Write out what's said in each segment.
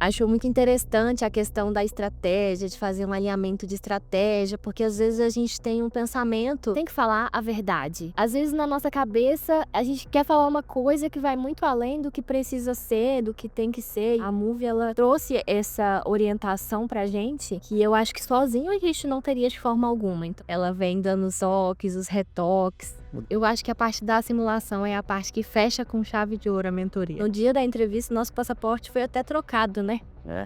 Acho muito interessante a questão da estratégia, de fazer um alinhamento de estratégia, porque às vezes a gente tem um pensamento, tem que falar a verdade. Às vezes na nossa cabeça a gente quer falar uma coisa que vai muito além do que precisa ser, do que tem que ser. A Move, ela trouxe essa orientação pra gente, que eu acho que sozinho a gente não teria de forma alguma. Então, ela vem dando os toques, os retoques. Eu acho que a parte da simulação é a parte que fecha com chave de ouro a mentoria. No dia da entrevista, nosso passaporte foi até trocado, né?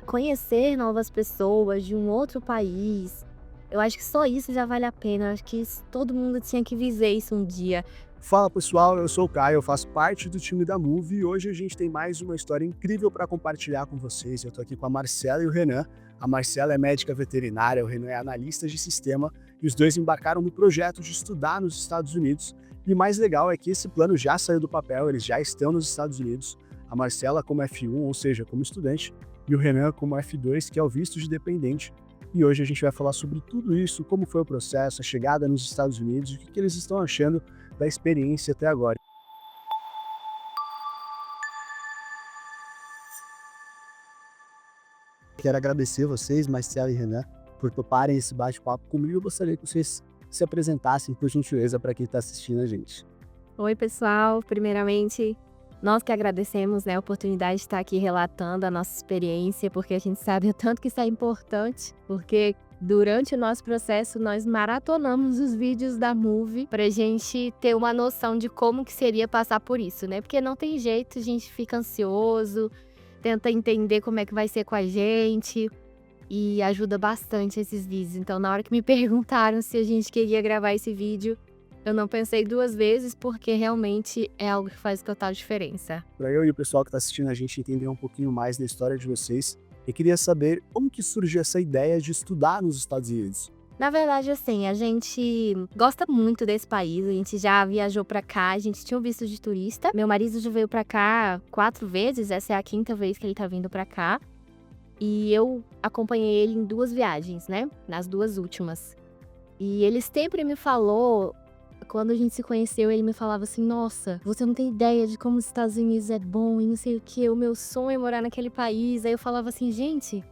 Conhecer novas pessoas de um outro país, eu acho que só isso já vale a pena. Eu acho que todo mundo tinha que viver isso um dia. Fala pessoal, eu sou o Caio, eu faço parte do time da Move e hoje a gente tem mais uma história incrível para compartilhar com vocês. Eu tô aqui com a Marcela e o Renan. A Marcela é médica veterinária, o Renan é analista de sistema e os dois embarcaram no projeto de estudar nos Estados Unidos. E o mais legal é que esse plano já saiu do papel, eles já estão nos Estados Unidos. A Marcela como F1, ou seja, como estudante, e o Renan como F2, que é o visto de dependente. E hoje a gente vai falar sobre tudo isso, como foi o processo, a chegada nos Estados Unidos e o que eles estão achando da experiência até agora. Quero agradecer vocês, Marcelo e Renan, por toparem esse bate-papo comigo. Eu gostaria que vocês se apresentassem, por gentileza, para quem está assistindo a gente. Oi, pessoal. Primeiramente, nós que agradecemos, né, a oportunidade de estar aqui relatando a nossa experiência, porque a gente sabe o tanto que isso é importante, porque durante o nosso processo nós maratonamos os vídeos da Move pra gente ter uma noção de como que seria passar por isso, né? Porque não tem jeito, a gente fica ansioso, tenta entender como é que vai ser com a gente e ajuda bastante esses vídeos. Então, na hora que me perguntaram se a gente queria gravar esse vídeo, eu não pensei duas vezes, porque realmente é algo que faz total diferença. Para eu e o pessoal que está assistindo a gente entender um pouquinho mais da história de vocês, eu queria saber como que surgiu essa ideia de estudar nos Estados Unidos. Na verdade, assim, a gente gosta muito desse país, a gente já viajou pra cá, a gente tinha um visto de turista. Meu marido já veio pra cá 4 vezes, essa é a 5ª vez que ele tá vindo pra cá. E eu acompanhei ele em 2 viagens, né? Nas 2 últimas. E ele sempre me falou, quando a gente se conheceu, ele me falava assim: nossa, você não tem ideia de como os Estados Unidos é bom e não sei o que, o meu sonho é morar naquele país. Aí eu falava assim: gente,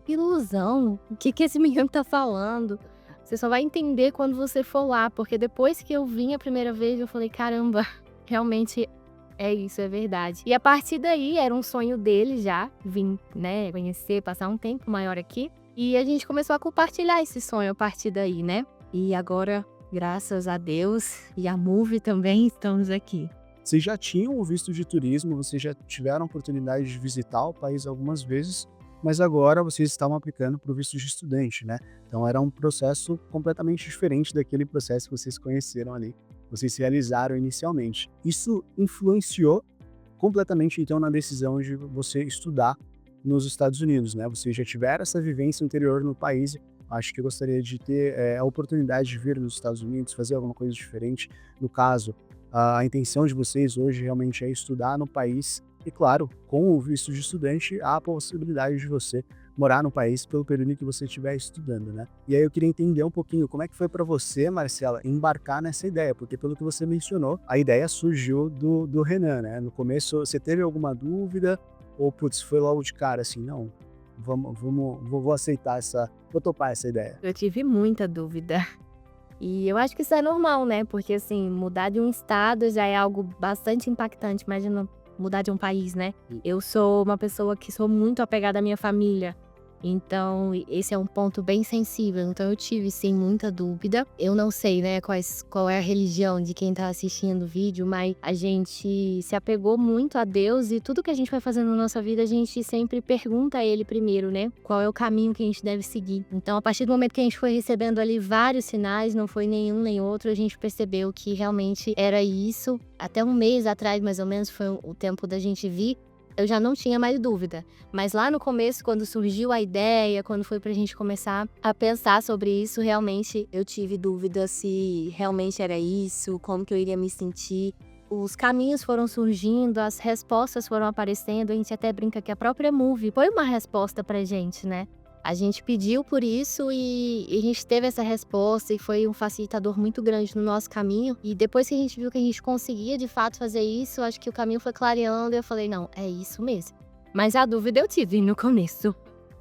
que ilusão, o que esse menino tá falando? Você só vai entender quando você for lá, porque depois que eu vim a primeira vez, eu falei: caramba, realmente é isso, é verdade. E a partir daí, era um sonho dele já, vir, né, conhecer, passar um tempo maior aqui. E a gente começou a compartilhar esse sonho a partir daí, né? E agora, graças a Deus e a Move também, estamos aqui. Vocês já tinham o visto de turismo, vocês já tiveram a oportunidade de visitar o país algumas vezes, mas agora vocês estavam aplicando para o visto de estudante, né? Então era um processo completamente diferente daquele processo que vocês conheceram ali, vocês realizaram inicialmente. Isso influenciou completamente então na decisão de você estudar nos Estados Unidos, né? Vocês já tiveram essa vivência anterior no país, acho que eu gostaria de ter a oportunidade de vir nos Estados Unidos, fazer alguma coisa diferente. No caso, a intenção de vocês hoje realmente é estudar no país e, claro, com o visto de estudante, há a possibilidade de você morar no país pelo período em que você estiver estudando, né? E aí eu queria entender um pouquinho como é que foi para você, Marcela, embarcar nessa ideia, porque pelo que você mencionou, a ideia surgiu do Renan, né? No começo, você teve alguma dúvida ou, putz, foi logo de cara assim, não, vou aceitar vou topar essa ideia? Eu tive muita dúvida. E eu acho que isso é normal, né? Porque, assim, mudar de um estado já é algo bastante impactante. Imagina mudar de um país, né? Eu sou uma pessoa que sou muito apegada à minha família. Então, esse é um ponto bem sensível. Então, eu tive, sim, muita dúvida. Eu não sei, né, qual é a religião de quem tá assistindo o vídeo, mas a gente se apegou muito a Deus e tudo que a gente vai fazendo na nossa vida, a gente sempre pergunta a Ele primeiro, né? Qual é o caminho que a gente deve seguir. Então, a partir do momento que a gente foi recebendo ali vários sinais, não foi nenhum nem outro, a gente percebeu que realmente era isso. Até um mês atrás, mais ou menos, foi o tempo da gente vir. Eu já não tinha mais dúvida, mas lá no começo, quando surgiu a ideia, quando foi pra gente começar a pensar sobre isso, realmente eu tive dúvida se realmente era isso, como que eu iria me sentir. Os caminhos foram surgindo, as respostas foram aparecendo, a gente até brinca que a própria Move foi uma resposta pra gente, né? A gente pediu por isso e a gente teve essa resposta e foi um facilitador muito grande no nosso caminho. E depois que a gente viu que a gente conseguia de fato fazer isso, acho que o caminho foi clareando e eu falei, não, é isso mesmo. Mas a dúvida eu tive no começo.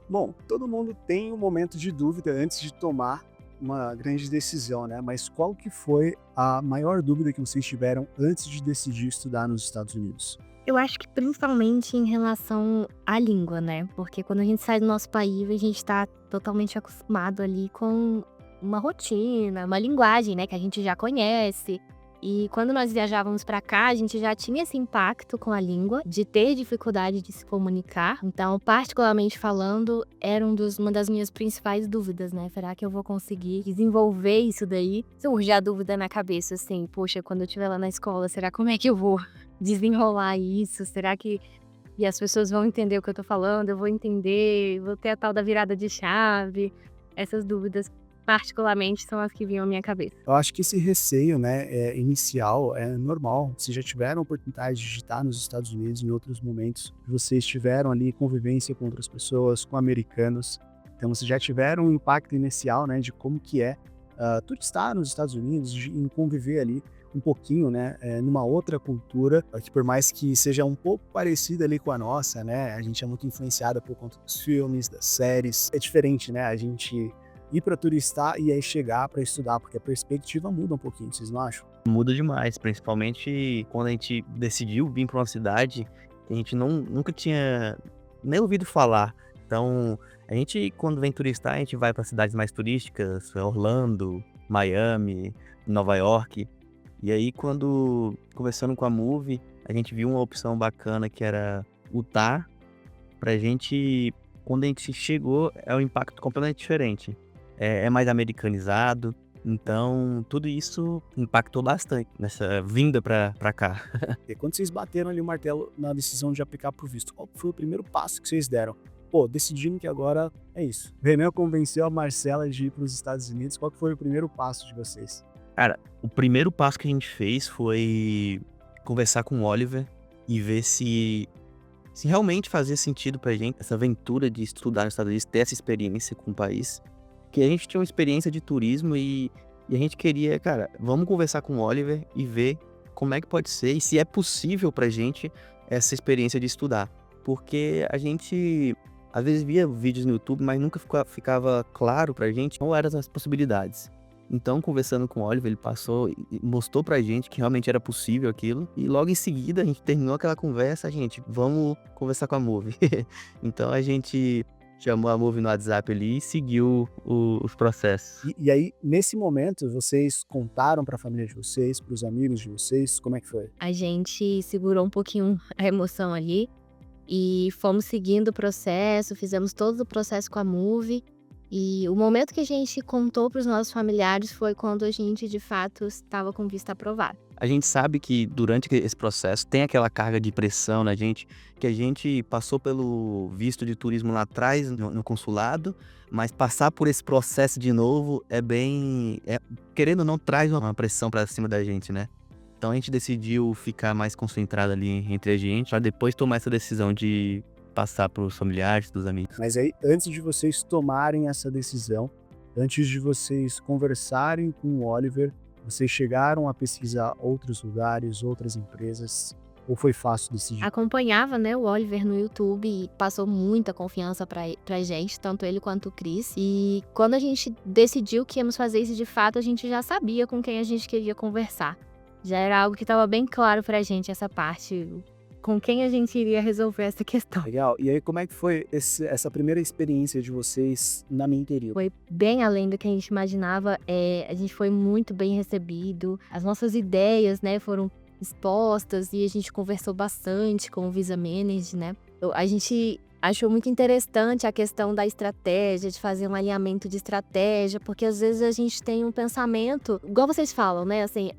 Bom, todo mundo tem um momento de dúvida antes de tomar uma grande decisão, né? Mas qual que foi a maior dúvida que vocês tiveram antes de decidir estudar nos Estados Unidos? Eu acho que principalmente em relação à língua, né? Porque quando a gente sai do nosso país, a gente tá totalmente acostumado ali com uma rotina, uma linguagem, né, que a gente já conhece. E quando nós viajávamos pra cá, a gente já tinha esse impacto com a língua, de ter dificuldade de se comunicar. Então, particularmente falando, era uma das minhas principais dúvidas, né? Será que eu vou conseguir desenvolver isso daí? Surge a dúvida na cabeça, assim, poxa, quando eu estiver lá na escola, será como é que eu vou desenrolar isso? Será que e as pessoas vão entender o que eu tô falando? Eu vou entender? Vou ter a tal da virada de chave? Essas dúvidas, particularmente, são as que vinham à minha cabeça. Eu acho que esse receio, né, inicial é normal. Vocês já tiveram a oportunidade de estar nos Estados Unidos em outros momentos, vocês tiveram ali convivência com outras pessoas, com americanos, então vocês já tiveram um impacto inicial, né, de como que é turistar nos Estados Unidos, em conviver ali um pouquinho, né, numa outra cultura, que por mais que seja um pouco parecida ali com a nossa, né, a gente é muito influenciada por conta dos filmes, das séries. É diferente, né, a gente ir para turistar e aí chegar para estudar, porque a perspectiva muda um pouquinho, vocês não acham? Muda demais, principalmente quando a gente decidiu vir para uma cidade que a gente nunca tinha nem ouvido falar. Então, a gente, quando vem turistar, a gente vai para cidades mais turísticas, Orlando, Miami, Nova York. E aí, quando conversando com a Move, a gente viu uma opção bacana que era Utah. Pra gente, quando a gente chegou, é um impacto completamente diferente. É mais americanizado, então tudo isso impactou bastante nessa vinda pra cá. E quando vocês bateram ali o martelo na decisão de aplicar pro visto, qual foi o primeiro passo que vocês deram? Pô, decidindo que agora é isso. O Renan convenceu a Marcela de ir para os Estados Unidos. Qual que foi o primeiro passo de vocês? Cara, o primeiro passo que a gente fez foi conversar com o Oliver e ver se realmente fazia sentido pra gente essa aventura de estudar nos Estados Unidos, ter essa experiência com o país. Que a gente tinha uma experiência de turismo e a gente queria, cara, vamos conversar com o Oliver e ver como é que pode ser e se é possível pra gente essa experiência de estudar. Porque a gente, às vezes, via vídeos no YouTube, mas nunca ficava claro pra gente qual eram as possibilidades. Então, conversando com o Oliver, ele passou e mostrou pra gente que realmente era possível aquilo. E logo em seguida, a gente terminou aquela conversa, gente, vamos conversar com a Move. Então, a gente chamou a Move no WhatsApp ali e seguiu os processos. E aí, nesse momento, vocês contaram para a família de vocês, para os amigos de vocês, como é que foi? A gente segurou um pouquinho a emoção ali e fomos seguindo o processo, fizemos todo o processo com a Move. E o momento que a gente contou para os nossos familiares foi quando a gente, de fato, estava com visto aprovado. A gente sabe que durante esse processo tem aquela carga de pressão na gente, que a gente passou pelo visto de turismo lá atrás, no consulado, mas passar por esse processo de novo querendo ou não, traz uma pressão pra cima da gente, né? Então a gente decidiu ficar mais concentrado ali entre a gente, pra depois tomar essa decisão de passar pros familiares, dos amigos. Mas aí, antes de vocês tomarem essa decisão, antes de vocês conversarem com o Oliver, vocês chegaram a pesquisar outros lugares, outras empresas, ou foi fácil decidir? Acompanhava, né, o Oliver no YouTube e passou muita confiança pra gente, tanto ele quanto o Chris. E quando a gente decidiu que íamos fazer isso de fato, a gente já sabia com quem a gente queria conversar. Já era algo que estava bem claro pra gente, essa parte, com quem a gente iria resolver essa questão. Legal. E aí, como é que foi essa primeira experiência de vocês na minha interior? Foi bem além do que a gente imaginava, a gente foi muito bem recebido, as nossas ideias, né, foram expostas e a gente conversou bastante com o Visa Manage, né. A gente achou muito interessante a questão da estratégia, de fazer um alinhamento de estratégia, porque às vezes a gente tem um pensamento, igual vocês falam, né, assim,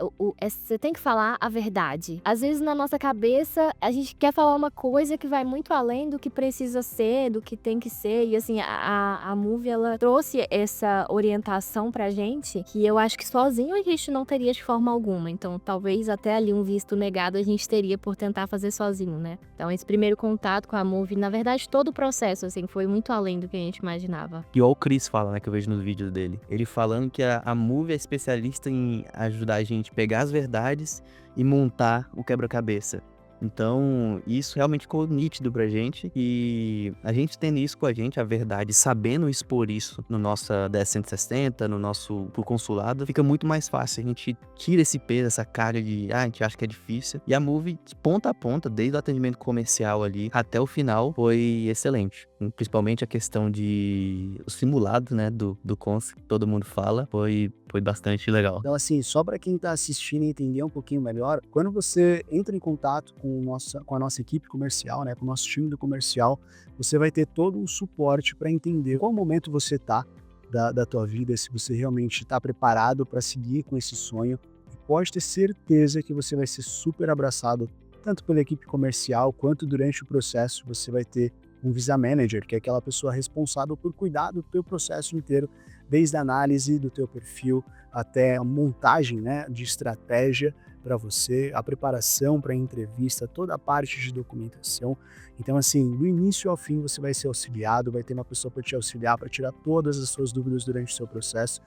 você tem que falar a verdade. Às vezes na nossa cabeça a gente quer falar uma coisa que vai muito além do que precisa ser, do que tem que ser, e assim, a Move, ela trouxe essa orientação pra gente, que eu acho que sozinho a gente não teria de forma alguma, então talvez até ali um visto negado a gente teria por tentar fazer sozinho, né. Então esse primeiro contato com a Move, na verdade, todo o processo, assim, foi muito além do que a gente imaginava. Igual o Chris fala, né, que eu vejo nos vídeos dele. Ele falando que a Move é especialista em ajudar a gente a pegar as verdades e montar o quebra-cabeça. Então, isso realmente ficou nítido pra gente e a gente tendo isso com a gente, a verdade, sabendo expor isso no nossa 10.160, pro consulado, fica muito mais fácil. A gente tira esse peso, essa carga de, a gente acha que é difícil. E a Move, de ponta a ponta, desde o atendimento comercial ali até o final, foi excelente. Principalmente a questão de o simulado, né, do Cons, que todo mundo fala, foi bastante legal. Então, assim, só para quem está assistindo entender um pouquinho melhor, quando você entra em contato com a nossa equipe comercial, né, com o nosso time do comercial, você vai ter todo um suporte para entender qual momento você está da tua vida, se você realmente está preparado para seguir com esse sonho. E pode ter certeza que você vai ser super abraçado, tanto pela equipe comercial, quanto durante o processo. Você vai ter um Visa Manager, que é aquela pessoa responsável por cuidar do teu processo inteiro, desde a análise do teu perfil até a montagem, né, de estratégia para você, a preparação para a entrevista, toda a parte de documentação. Então, assim, do início ao fim você vai ser auxiliado, vai ter uma pessoa para te auxiliar, para tirar todas as suas dúvidas durante o seu processo.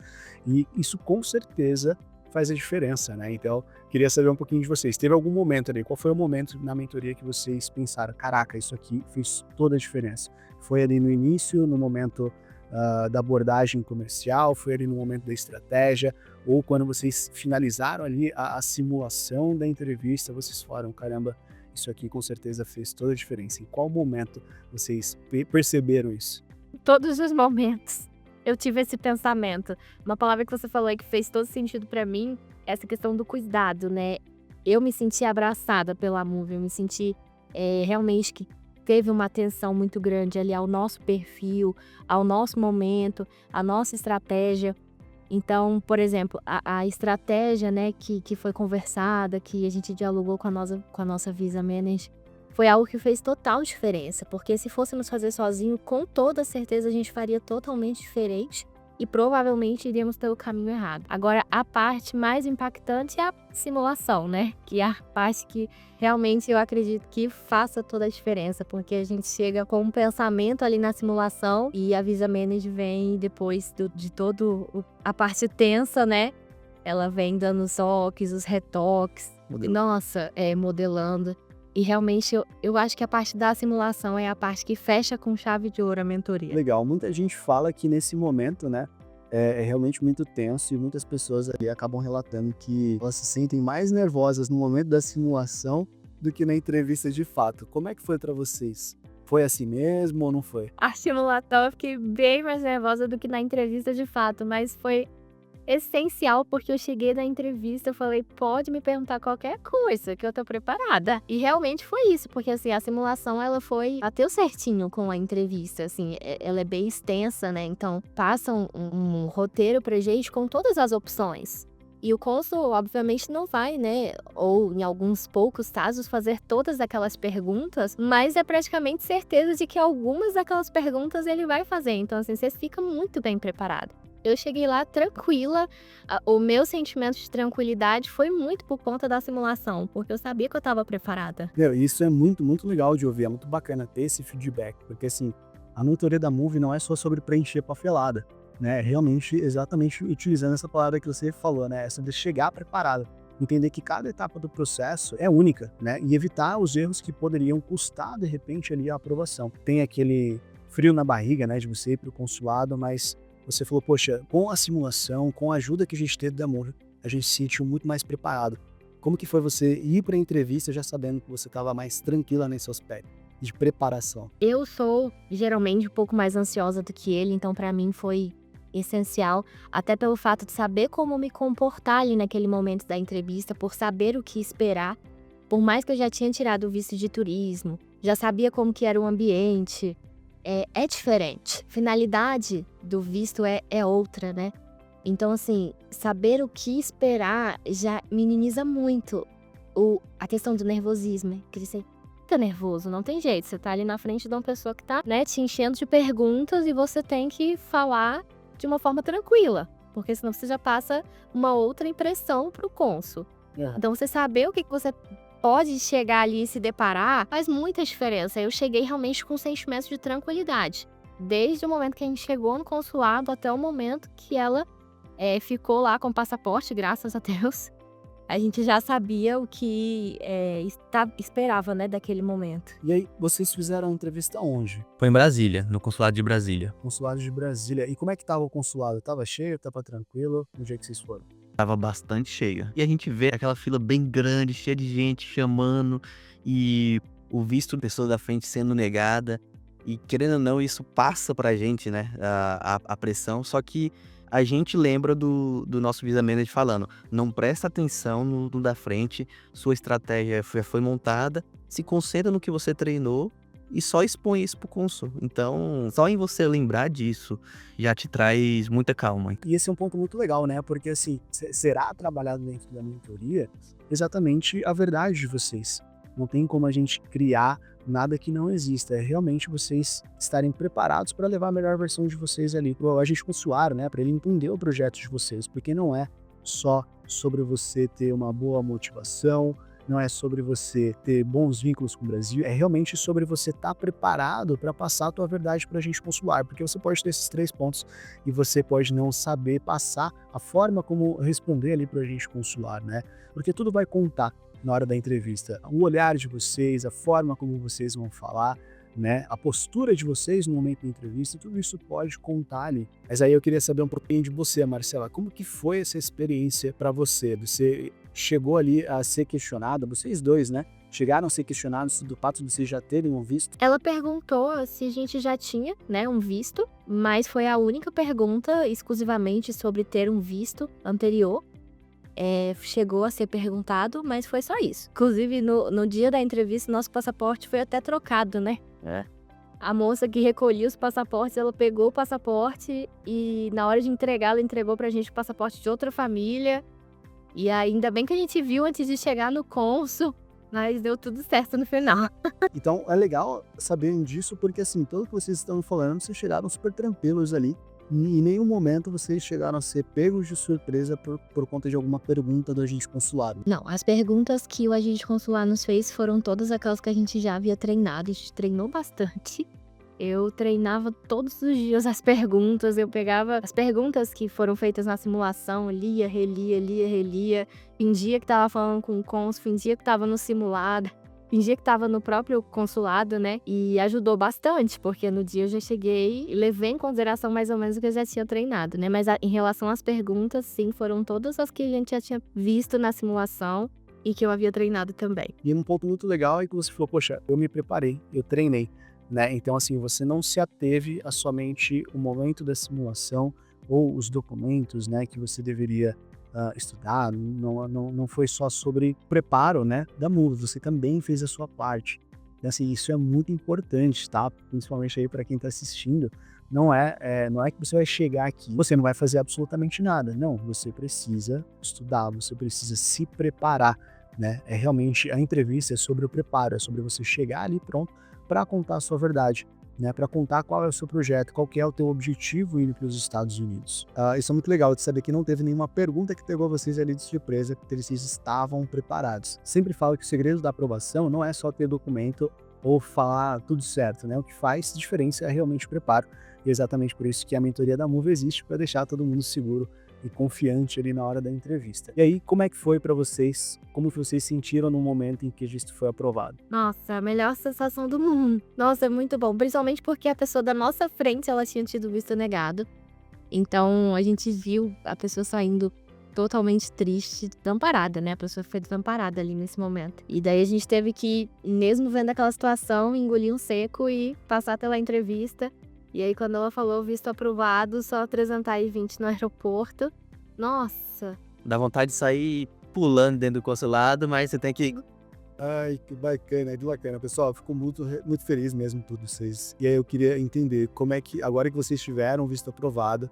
E isso com certeza faz a diferença, né? Então, queria saber um pouquinho de vocês. Teve algum momento ali, qual foi o momento na mentoria que vocês pensaram, caraca, isso aqui fez toda a diferença? Foi ali no início, no momento da abordagem comercial, foi ali no momento da estratégia, ou quando vocês finalizaram ali a simulação da entrevista, vocês falaram, caramba, isso aqui com certeza fez toda a diferença. Em qual momento vocês perceberam isso? Em todos os momentos eu tive esse pensamento. Uma palavra que você falou aí que fez todo sentido pra mim, é essa questão do cuidado, né? Eu me senti abraçada pela Move, eu me senti realmente que teve uma atenção muito grande ali ao nosso perfil, ao nosso momento, à nossa estratégia. Então, por exemplo, a estratégia, né, que foi conversada, que a gente dialogou com a nossa Visa Manager, foi algo que fez total diferença, porque se fôssemos fazer sozinho, com toda certeza a gente faria totalmente diferente e provavelmente iríamos ter o caminho errado. Agora, a parte mais impactante é a simulação, né? Que é a parte que realmente eu acredito que faça toda a diferença, porque a gente chega com um pensamento ali na simulação e a Visa Manager vem depois de toda a parte tensa, né? Ela vem dando os toques, os retoques, nossa, modelando. E realmente eu acho que a parte da simulação é a parte que fecha com chave de ouro a mentoria. Legal, muita gente fala que nesse momento, né, é realmente muito tenso e muitas pessoas ali acabam relatando que elas se sentem mais nervosas no momento da simulação do que na entrevista de fato. Como é que foi para vocês? Foi assim mesmo ou não foi? A simulação eu fiquei bem mais nervosa do que na entrevista de fato, mas foi essencial, porque eu cheguei na entrevista, eu falei, pode me perguntar qualquer coisa, que eu tô preparada. E realmente foi isso, porque assim, a simulação, ela bateu certinho com a entrevista, assim, ela é bem extensa, né? Então, passa um roteiro pra gente com todas as opções. E o cônsul, obviamente, não vai, né, ou em alguns poucos casos, fazer todas aquelas perguntas, mas é praticamente certeza de que algumas daquelas perguntas ele vai fazer. Então, assim, você fica muito bem preparado. Eu cheguei lá tranquila, o meu sentimento de tranquilidade foi muito por conta da simulação, porque eu sabia que eu estava preparada. Isso é muito, muito legal de ouvir, é muito bacana ter esse feedback, porque assim, a mentoria da Move não é só sobre preencher papelada, né? É realmente, exatamente utilizando essa palavra que você falou, né? É sobre chegar preparada. Entender que cada etapa do processo é única, né? E evitar os erros que poderiam custar, de repente, ali a aprovação. Tem aquele frio na barriga, né? De você ir para o consulado, mas você falou, poxa, com a simulação, com a ajuda que a gente teve da Move, a gente se sentiu muito mais preparado. Como que foi você ir para a entrevista já sabendo que você estava mais tranquila nesse aspecto de preparação? Eu sou geralmente um pouco mais ansiosa do que ele, então para mim foi essencial, até pelo fato de saber como me comportar ali naquele momento da entrevista, por saber o que esperar. Por mais que eu já tinha tirado o visto de turismo, já sabia como que era o ambiente, é diferente. Finalidade do visto é outra, né? Então, assim, saber o que esperar já minimiza muito a questão do nervosismo. Que você fica nervoso, não tem jeito. Você tá ali na frente de uma pessoa que tá, né, te enchendo de perguntas e você tem que falar de uma forma tranquila, porque senão você já passa uma outra impressão pro cônsul. Então, você saber o que você pode chegar ali e se deparar faz muita diferença. Eu cheguei realmente com um sentimento de tranquilidade. Desde o momento que a gente chegou no consulado até o momento que ela ficou lá com o passaporte, graças a Deus. a gente já sabia o que esperava, né, daquele momento. E aí, vocês fizeram a entrevista onde? Foi em Brasília, no consulado de Brasília. Consulado de Brasília. E como é que tava o consulado? Tava cheio? Tava tranquilo? No dia que vocês foram? Tava bastante cheia. E a gente vê aquela fila bem grande, cheia de gente chamando, e o visto da pessoa da frente sendo negada. E querendo ou não, isso passa pra gente, né, a pressão. Só que a gente lembra do nosso visa manager falando: não presta atenção no da frente, sua estratégia foi montada, se concentra no que você treinou e só expõe isso pro cônsul. Então, só em você lembrar disso já te traz muita calma. E esse é um ponto muito legal, né? Porque assim, será trabalhado dentro da mentoria exatamente a verdade de vocês. Não tem como a gente criar nada que não exista. É realmente vocês estarem preparados para levar a melhor versão de vocês ali pro agente consular, né? Para ele entender o projeto de vocês. Porque não é só sobre você ter uma boa motivação, não é sobre você ter bons vínculos com o Brasil, é realmente sobre você estar preparado para passar a tua verdade para agente consular, porque você pode ter esses 3 pontos e você pode não saber passar a forma como responder ali para o agente consular, né? Porque tudo vai contar na hora da entrevista. O olhar de vocês, a forma como vocês vão falar, né? A postura de vocês no momento da entrevista, tudo isso pode contar ali. Mas aí eu queria saber um pouquinho de você, Marcela. Como que foi essa experiência para você? Você chegou ali a ser questionada, vocês dois, né? Chegaram a ser questionados do fato de vocês já terem um visto? Ela perguntou se a gente já tinha, né, um visto, mas foi a única pergunta exclusivamente sobre ter um visto anterior. Chegou a ser perguntado, mas foi só isso. Inclusive, no dia da entrevista, nosso passaporte foi até trocado, né? A moça que recolhia os passaportes, ela pegou o passaporte e na hora de entregar, ela entregou pra gente o passaporte de outra família. E ainda bem que a gente viu antes de chegar no cônsul, mas deu tudo certo no final. Então é legal saberem disso, porque assim, tudo que vocês estão falando, vocês chegaram super tranquilos ali. Em nenhum momento vocês chegaram a ser pegos de surpresa por conta de alguma pergunta do agente consulado. Não, as perguntas que o agente consular nos fez foram todas aquelas que a gente já havia treinado. A gente treinou bastante. Eu treinava todos os dias as perguntas, eu pegava as perguntas que foram feitas na simulação, lia, relia, fingia que tava falando com o cônsul, fingia que tava no simulado, fingia que tava no próprio consulado, né? E ajudou bastante, porque no dia eu já cheguei e levei em consideração mais ou menos o que eu já tinha treinado, né? Mas em relação às perguntas, sim, foram todas as que a gente já tinha visto na simulação e que eu havia treinado também. E um ponto muito legal é que você falou, poxa, eu me preparei, eu treinei, né? Então assim, você não se ateve a somente o momento da simulação ou os documentos, né, que você deveria estudar, não foi só sobre preparo, né, da MUV, você também fez a sua parte. Então, assim, isso é muito importante, tá? Principalmente aí para quem está assistindo. Não é que você vai chegar aqui, você não vai fazer absolutamente nada. Não, você precisa estudar, você precisa se preparar, né? É realmente a entrevista é sobre o preparo, é sobre você chegar ali pronto para contar a sua verdade, né, para contar qual é o seu projeto, qual que é o teu objetivo indo para os Estados Unidos. Isso é muito legal de saber que não teve nenhuma pergunta que pegou vocês ali de surpresa, que vocês estavam preparados. Sempre falo que o segredo da aprovação não é só ter documento ou falar tudo certo, né? O que faz diferença é realmente o preparo. E é exatamente por isso que a mentoria da MUV existe, para deixar todo mundo seguro e confiante ali na hora da entrevista. E aí, como é que foi para vocês? Como vocês sentiram no momento em que o visto foi aprovado? Nossa, a melhor sensação do mundo. Nossa, é muito bom. Principalmente porque a pessoa da nossa frente, ela tinha tido visto negado. Então, a gente viu a pessoa saindo totalmente triste, desamparada, né? A pessoa foi desamparada ali nesse momento. E daí a gente teve que, mesmo vendo aquela situação, engolir um seco e passar pela entrevista. E aí, quando ela falou visto aprovado, só 320 no aeroporto. Nossa! Dá vontade de sair pulando dentro do consulado, mas você tem que... Ai, que bacana, pessoal, fico muito feliz mesmo por vocês. E aí eu queria entender como é que, agora que vocês tiveram visto aprovado,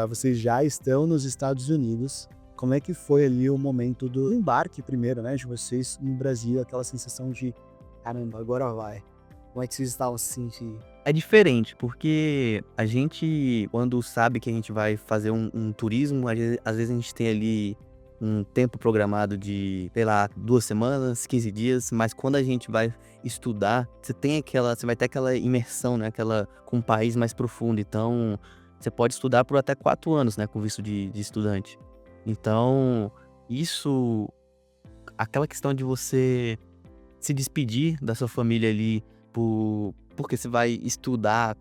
vocês já estão nos Estados Unidos, como é que foi ali o momento do embarque primeiro, né, de vocês no Brasil, aquela sensação de, caramba, agora vai. Como é que vocês estavam se sentindo? É diferente, porque a gente, quando sabe que a gente vai fazer um turismo, às vezes a gente tem ali um tempo programado de, sei lá, 2 semanas, 15 dias, mas quando a gente vai estudar, você vai ter aquela imersão, né, com um país mais profundo. Então, você pode estudar por até 4 anos, né, com visto de estudante. Então, isso aquela questão de você se despedir da sua família ali porque você vai estudar,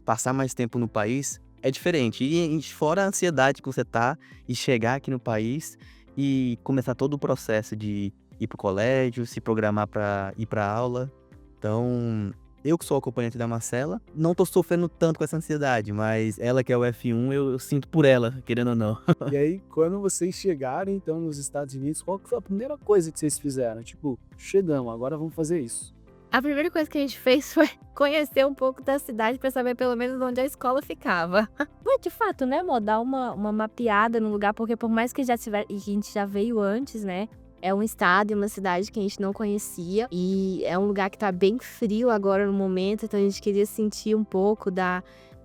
passar mais tempo no país, é diferente. E fora a ansiedade que você tá e chegar aqui no país e começar todo o processo de ir pro colégio, se programar para ir pra aula. Então, eu que sou acompanhante da Marcela, não tô sofrendo tanto com essa ansiedade, mas ela que é o F1, eu sinto por ela, querendo ou não. E aí, quando vocês chegaram, então, nos Estados Unidos, qual que foi a primeira coisa que vocês fizeram? Tipo, chegamos, agora vamos fazer isso. A primeira coisa que a gente fez foi conhecer um pouco da cidade pra saber pelo menos onde a escola ficava. Mas de fato, né, amor, dar uma mapeada no lugar, porque por mais que a gente já veio antes, né? É um estado e uma cidade que a gente não conhecia. E é um lugar que tá bem frio agora no momento, então a gente queria sentir um pouco da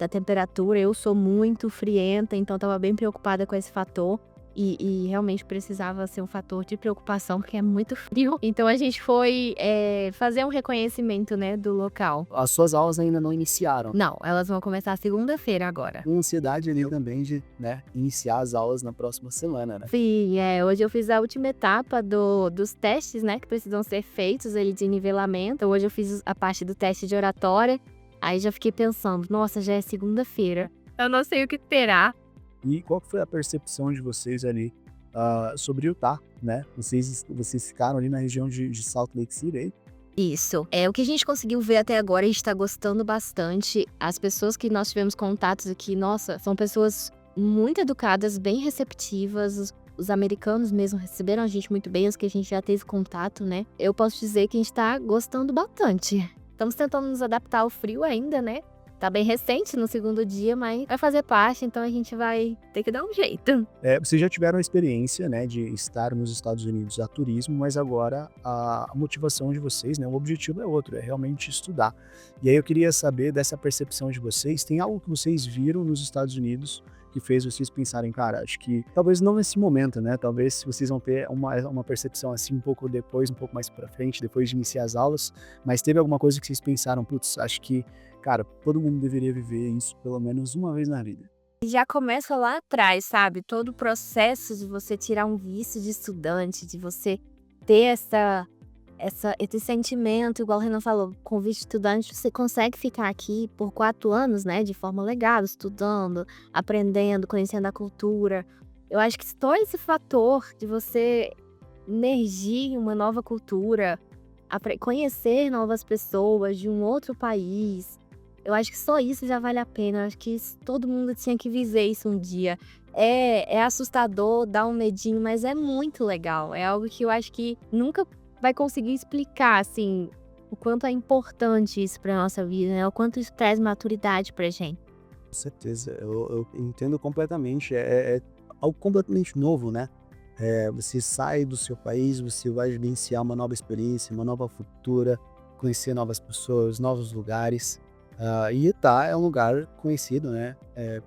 temperatura. Eu sou muito frienta, então tava bem preocupada com esse fator. E realmente precisava ser um fator de preocupação, porque é muito frio. Então a gente foi fazer um reconhecimento, né, do local. As suas aulas ainda não iniciaram. Não, elas vão começar segunda-feira agora. Com ansiedade ali também de, né, iniciar as aulas na próxima semana, né? Sim, hoje eu fiz a última etapa dos testes, né, que precisam ser feitos ali de nivelamento. Hoje eu fiz a parte do teste de oratória. Aí já fiquei pensando, nossa, já é segunda-feira. Eu não sei o que esperar. E qual que foi a percepção de vocês ali sobre Utah, né? Vocês ficaram ali na região de Salt Lake City aí? Isso. O que a gente conseguiu ver até agora, a gente tá gostando bastante. As pessoas que nós tivemos contatos aqui, nossa, são pessoas muito educadas, bem receptivas. Os americanos mesmo receberam a gente muito bem, os que a gente já teve contato, né? Eu posso dizer que a gente tá gostando bastante. Estamos tentando nos adaptar ao frio ainda, né? Tá bem recente no segundo dia, mas vai fazer parte, então a gente vai ter que dar um jeito. Vocês já tiveram a experiência, né, de estar nos Estados Unidos a turismo, mas agora a motivação de vocês, né, o objetivo é outro, é realmente estudar. E aí eu queria saber dessa percepção de vocês, tem algo que vocês viram nos Estados Unidos que fez vocês pensarem, cara, acho que talvez não nesse momento, né, talvez vocês vão ter uma percepção assim um pouco depois, um pouco mais pra frente, depois de iniciar as aulas, mas teve alguma coisa que vocês pensaram, putz, acho que, cara, todo mundo deveria viver isso pelo menos uma vez na vida. Já começa lá atrás, sabe? Todo o processo de você tirar um visto de estudante, de você ter esse sentimento, igual o Renan falou, com visto de estudante, você consegue ficar aqui por 4 anos, né? De forma legal, estudando, aprendendo, conhecendo a cultura. Eu acho que só esse fator de você emergir em uma nova cultura, conhecer novas pessoas de um outro país, eu acho que só isso já vale a pena. Eu acho que todo mundo tinha que viver isso um dia. É assustador, dá um medinho, mas é muito legal. É algo que eu acho que nunca vai conseguir explicar, assim, o quanto é importante isso pra nossa vida, né? O quanto isso traz maturidade pra gente. Com certeza, eu entendo completamente, é algo completamente novo, né? Você sai do seu país, você vai vivenciar uma nova experiência, uma nova cultura, conhecer novas pessoas, novos lugares. E Utah é um lugar conhecido, né?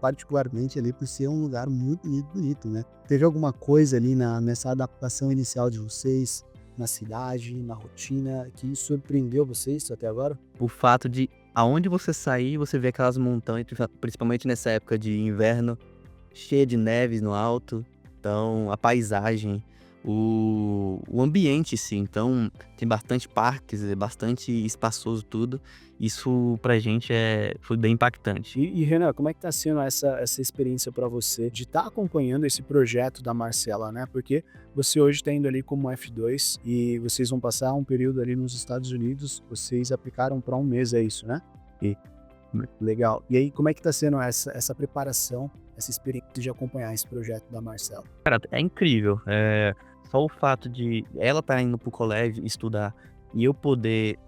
Particularmente ali por ser um lugar muito, muito bonito, né? Teve alguma coisa ali nessa adaptação inicial de vocês, na cidade, na rotina, que surpreendeu vocês até agora? O fato de aonde você sair, você vê aquelas montanhas, principalmente nessa época de inverno, cheia de neves no alto. Então, a paisagem, o ambiente, sim. Então, tem bastante parques, é bastante espaçoso tudo. Isso pra gente foi bem impactante. E Renan, como é que tá sendo essa experiência para você de estar acompanhando esse projeto da Marcela, né? Porque você hoje está indo ali como F2 e vocês vão passar um período ali nos Estados Unidos, vocês aplicaram para um mês, é isso, né? E legal. E aí, como é que tá sendo essa preparação, essa experiência de acompanhar esse projeto da Marcela? Cara, é incrível. Só o fato de ela estar indo pro colégio estudar e eu poder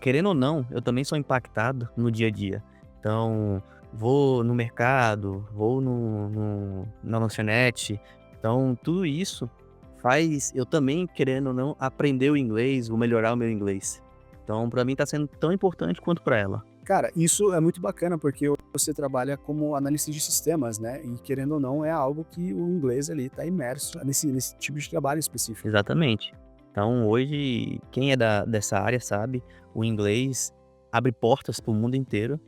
querendo ou não, eu também sou impactado no dia a dia. Então, vou no mercado, vou na lanchonete. Então, tudo isso faz eu também, querendo ou não, aprender o inglês, vou melhorar o meu inglês. Então, pra mim tá sendo tão importante quanto pra ela. Cara, isso é muito bacana porque você trabalha como analista de sistemas, né? E querendo ou não, é algo que o inglês ali tá imerso nesse tipo de trabalho específico. Exatamente. Então, hoje, quem é dessa área sabe, o inglês abre portas para o mundo inteiro.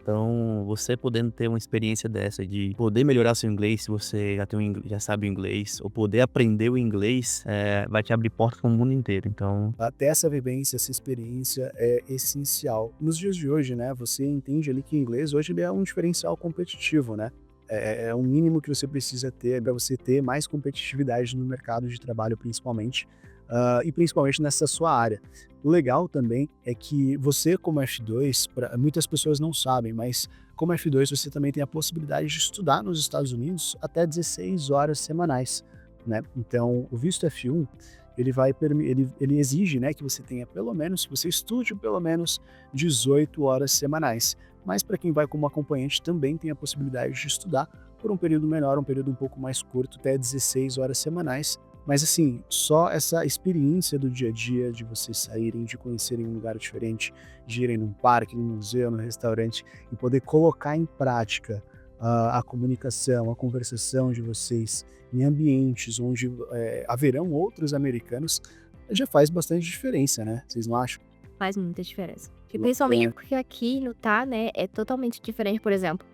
Então, você podendo ter uma experiência dessa de poder melhorar seu inglês, se você já sabe o inglês, ou poder aprender o inglês, vai te abrir portas para o mundo inteiro. Então, Até essa vivência, essa experiência é essencial. Nos dias de hoje, né, você entende ali que o inglês hoje ele é um diferencial competitivo, né? É o mínimo que você precisa ter para você ter mais competitividade no mercado de trabalho, principalmente, e principalmente nessa sua área. O legal também é que você, como F2, muitas pessoas não sabem, mas como F2 você também tem a possibilidade de estudar nos Estados Unidos até 16 horas semanais, né? Então, o visto F1 ele exige, né, que você tenha pelo menos, que você estude pelo menos 18 horas semanais. Mas para quem vai como acompanhante também tem a possibilidade de estudar por um período menor, um período um pouco mais curto, até 16 horas semanais. Mas assim, só essa experiência do dia a dia, de vocês saírem, de conhecerem um lugar diferente, de irem num parque, num museu, num restaurante, e poder colocar em prática a comunicação, a conversação de vocês em ambientes onde haverão outros americanos, já faz bastante diferença, né? Vocês não acham? Faz muita diferença. E principalmente porque aqui no Utah, né, é totalmente diferente, por exemplo,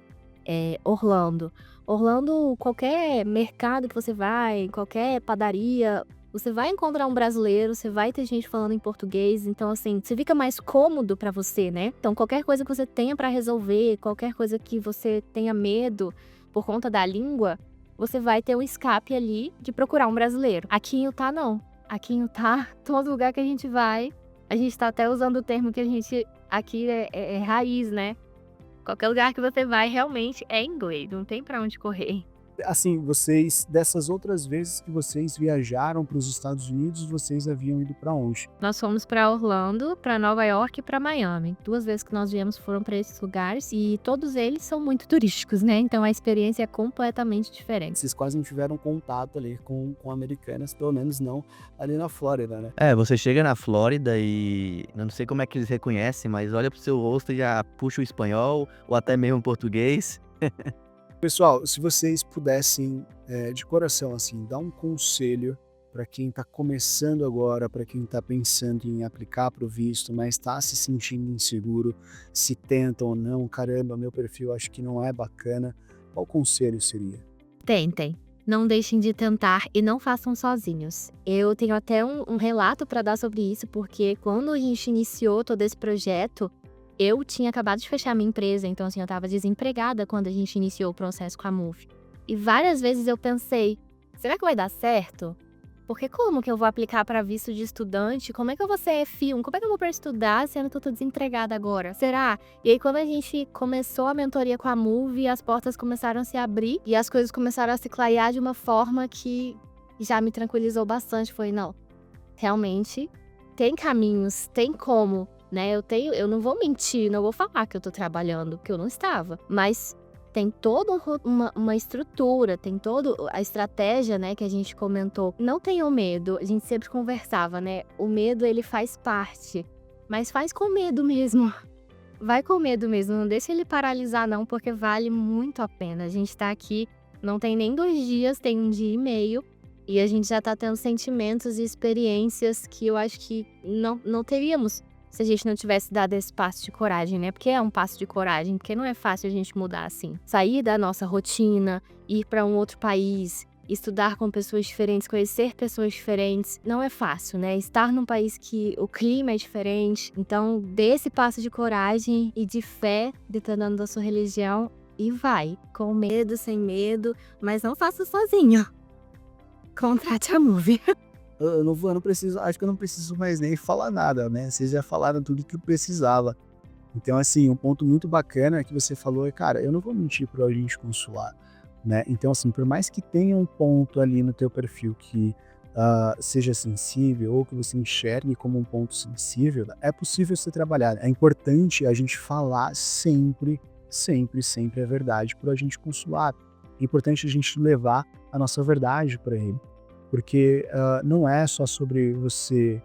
Orlando. Orlando, qualquer mercado que você vai, qualquer padaria, você vai encontrar um brasileiro, você vai ter gente falando em português, então assim, você fica mais cômodo pra você, né? Então qualquer coisa que você tenha pra resolver, qualquer coisa que você tenha medo por conta da língua, você vai ter um escape ali de procurar um brasileiro. Aqui em Utah, não. Aqui em Utah, todo lugar que a gente vai, a gente tá até usando o termo que a gente aqui é raiz, né? Qualquer lugar que você vai, realmente é inglês, não tem pra onde correr. Assim, dessas outras vezes que vocês viajaram para os Estados Unidos, vocês haviam ido para onde? Nós fomos pra Orlando, pra Nova York e pra Miami. 2 vezes que nós viemos foram pra esses lugares e todos eles são muito turísticos, né? Então a experiência é completamente diferente. Vocês quase não tiveram contato ali com americanas, pelo menos não ali na Flórida, né? você chega na Flórida e eu não sei como é que eles reconhecem, mas olha pro seu rosto e já puxa o espanhol ou até mesmo o português. Pessoal, se vocês pudessem, de coração, assim, dar um conselho para quem está começando agora, para quem está pensando em aplicar para o visto, mas está se sentindo inseguro, se tenta ou não, caramba, meu perfil acho que não é bacana, qual conselho seria? Tentem. Não deixem de tentar e não façam sozinhos. Eu tenho até um relato para dar sobre isso, porque quando a gente iniciou todo esse projeto, eu tinha acabado de fechar minha empresa, então assim, eu estava desempregada quando a gente iniciou o processo com a Move. E várias vezes eu pensei, será que vai dar certo? Porque como que eu vou aplicar para visto de estudante? Como é que eu vou ser F1? Como é que eu vou para estudar sendo que eu tô desempregada agora? Será? E aí quando a gente começou a mentoria com a Move, as portas começaram a se abrir e as coisas começaram a se clarear de uma forma que já me tranquilizou bastante. Foi, não, realmente tem caminhos, tem como, né? Eu não vou mentir, não vou falar que eu tô trabalhando, porque eu não estava. Mas tem toda uma estrutura, tem toda a estratégia, né, que a gente comentou. Não tenham medo, a gente sempre conversava, né? O medo, ele faz parte, mas faz com medo mesmo. Vai com medo mesmo, não deixa ele paralisar não, porque vale muito a pena. A gente tá aqui, não tem nem 2 dias, tem 1 dia e meio, e a gente já tá tendo sentimentos e experiências que eu acho que não teríamos se a gente não tivesse dado esse passo de coragem, né? Porque é um passo de coragem, porque não é fácil a gente mudar assim. Sair da nossa rotina, ir para um outro país, estudar com pessoas diferentes, conhecer pessoas diferentes, não é fácil, né? Estar num país que o clima é diferente. Então, dê esse passo de coragem e de fé, dependendo da sua religião, e vai. Com medo, sem medo, mas não faça sozinho. Contrate a Move. Eu não preciso, acho que eu não preciso mais nem falar nada, né? Vocês já falaram tudo que eu precisava. Então, assim, um ponto muito bacana que você falou é, cara, eu não vou mentir pro agente consular, né? Então, assim, por mais que tenha um ponto ali no teu perfil que seja sensível ou que você enxergue como um ponto sensível, é possível você trabalhar. É importante a gente falar sempre, sempre, sempre a verdade pro agente consular. É importante a gente levar a nossa verdade para ele. Porque não é só sobre você,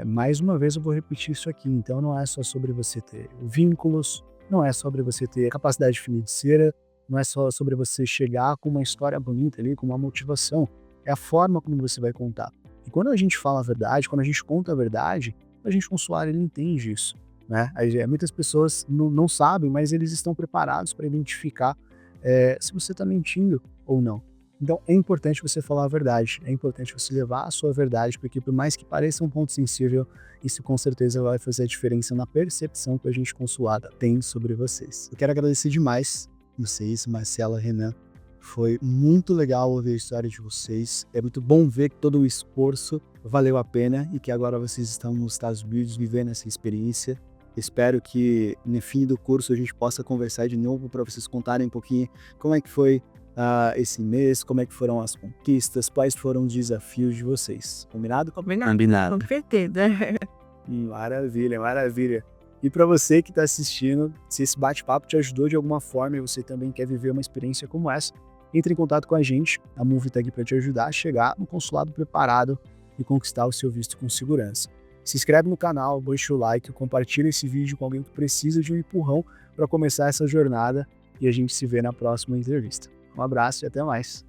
mais uma vez eu vou repetir isso aqui, então não é só sobre você ter vínculos, não é sobre você ter capacidade financeira, não é só sobre você chegar com uma história bonita ali, com uma motivação, é a forma como você vai contar. E quando a gente fala a verdade, quando a gente conta a verdade, a gente consular ele entende isso. né? Muitas pessoas não sabem, mas eles estão preparados para identificar se você está mentindo ou não. Então é importante você falar a verdade, é importante você levar a sua verdade, porque por mais que pareça um ponto sensível, isso com certeza vai fazer a diferença na percepção que o agente consulado tem sobre vocês. Eu quero agradecer demais vocês, Marcela, Renan. Foi muito legal ouvir a história de vocês. É muito bom ver que todo o esforço valeu a pena e que agora vocês estão nos Estados Unidos vivendo essa experiência. Espero que no fim do curso a gente possa conversar de novo para vocês contarem um pouquinho como é que foi esse mês, como é que foram as conquistas, quais foram os desafios de vocês. Combinado? Combinado. Com certeza. Maravilha, maravilha. E para você que está assistindo, se esse bate-papo te ajudou de alguma forma e você também quer viver uma experiência como essa, entre em contato com a gente. A Move está aqui para te ajudar a chegar no consulado preparado e conquistar o seu visto com segurança. Se inscreve no canal, deixa o like, compartilha esse vídeo com alguém que precisa de um empurrão para começar essa jornada e a gente se vê na próxima entrevista. Um abraço e até mais.